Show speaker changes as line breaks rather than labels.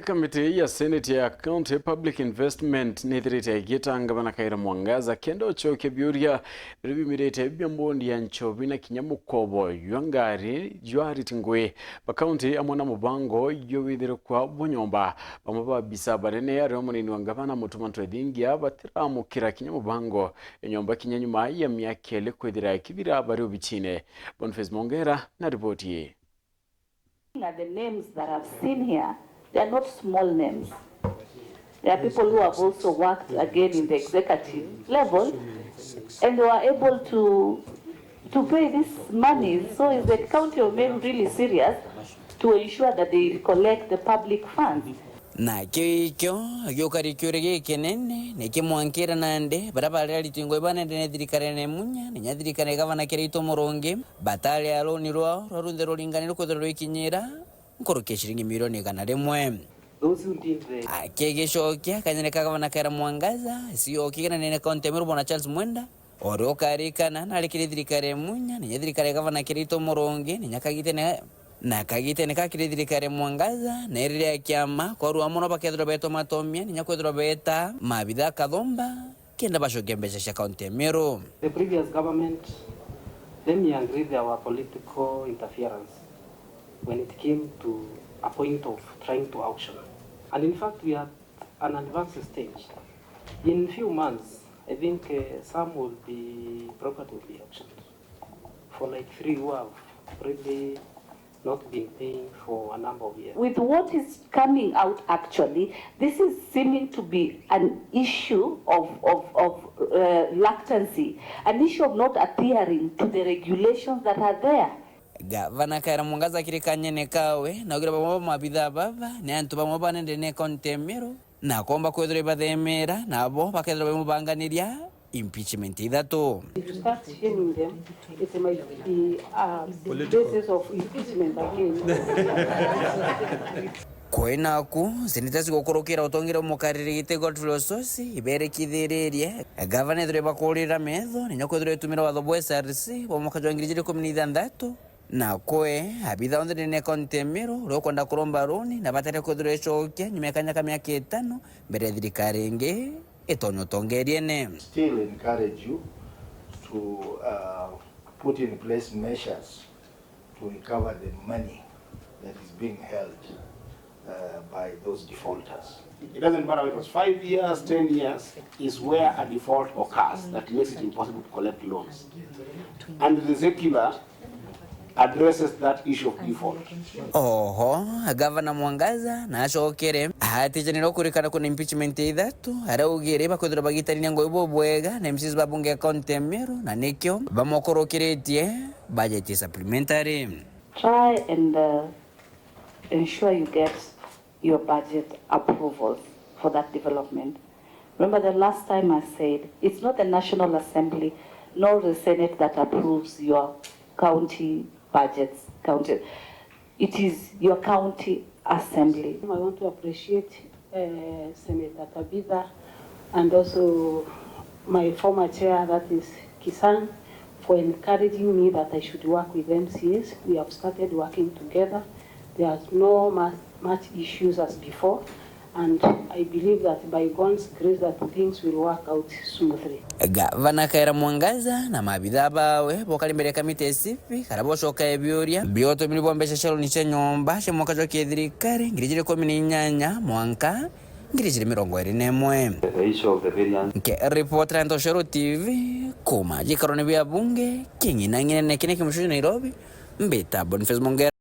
Kamiti ya Senate ya County Public Investment nithirite igitanga bana Kaira Mwangaza kendo choke biuria bimirite byambondi ya nchobi na kinyamukobo yangari jwari tingwe ba county amona mubango yowithire kwa bonyomba bamaba bisa barene ya romoni wangabana mutumanto dingia batiramu kira kinyamubango enyomba kinyanyuma ya myakele kwithira kibira bari ubichine. Boniface Mongera na ripoti.
The names that I've seen here, they are not small names. There are people who have also worked again in the executive level and were able to pay this money. So is the county of Meru really serious to ensure that they collect the public funds?
Na kyo yokarikure gekenene nekimwankira nande barabara litingo ibana nethirikare ne munya nyathirikare gavana kirito muronge batali aloni rwa rurunde rulinganiro kwethero ikinyira nkoroke shiringi milioni 100.
Those who did the
akegeshokia kanyene gavana Kaira Mwangaza sio kigana nene county Meru bona Charles Mwenda oro karikana na likirithirikare munya nyathirikare gavana kirito muronge nyakagitene na kagitene kakirithirikare Mwangaza na irire ya kiama kwa ruwa mono bakethro beto matomia nyakwethro beta mabitha kathomba kenda bashokia mbeca cia county Meru.
The previous government, let me agree, there were political interference when it came to a point of trying to auction. And in fact, we are at an advanced stage. In few months, I think some property will be auctioned for like 3 who have really not been paying for a number of years.
With what is coming out actually, this is seeming to be an issue of reluctancy, an issue of not adhering to the regulations that are there.
Gavana Kaira Mwangaza kirikanyene kawe na ugira bamwe mabitha baba ne antu bamwe banende ne county Meru na komba kwethre bathemera nabo bakethra bamubanganiria impeachment ithatu.
If you start shaming them, it might be the basis of impeachment again.
Koinaku sinitasi gukurukira utongira mukarire gitego filosofi ibere kithiririe gavana ithre bakurira metho ninyakwethre itumira watho bwa SRC bo mwaka 2016 na koe abitha ondhe ne county Meru rokonda kuromba roni na batare kwethre chokia nyimekanya kamyaka 5 mbere thirikari ingi itonyotongerie ne.
Still encourage you to put in place measures to recover the money that is being held by those defaulters.
It doesn't matter if it was 5 years, 10 years, is where a default occurs that makes it impossible to collect loans. And the circular addresses that issue of default.
Oho, Gavana Mwangaza na ashokere hatijaniro kurikana kuna impeachment ithatu araugire bakwithira bagitarania ngoibo bwega na MCs babunge county Meru na nikyo bamokorokiretie budget supplementary.
Try and ensure you get your budget approval for that development. Remember the last time I said, it's not the National Assembly nor the Senate that approves your county budgets. It is your county assembly.
I want to appreciate Senator Tabitha and also my former chair, that is Kisan, for encouraging me that I should work with MCAs. We have started working together. There's no much issues as before, and I believe that by God's grace that things will work out smoothly.
Gavana Kaira Mwangaza na mabitha bawe bokali mbere kamite sipi karaboshoka ebyuria byoto milibombesha shalo ni chenyomba she mwaka jo kithirikari ngirijire 18 mwanka ngirijire 21 nke reporter Ntoshero TV kuma jikarone bya bunge kingi na ngine kine kimushu Nairobi mbeta Boniface Mongera.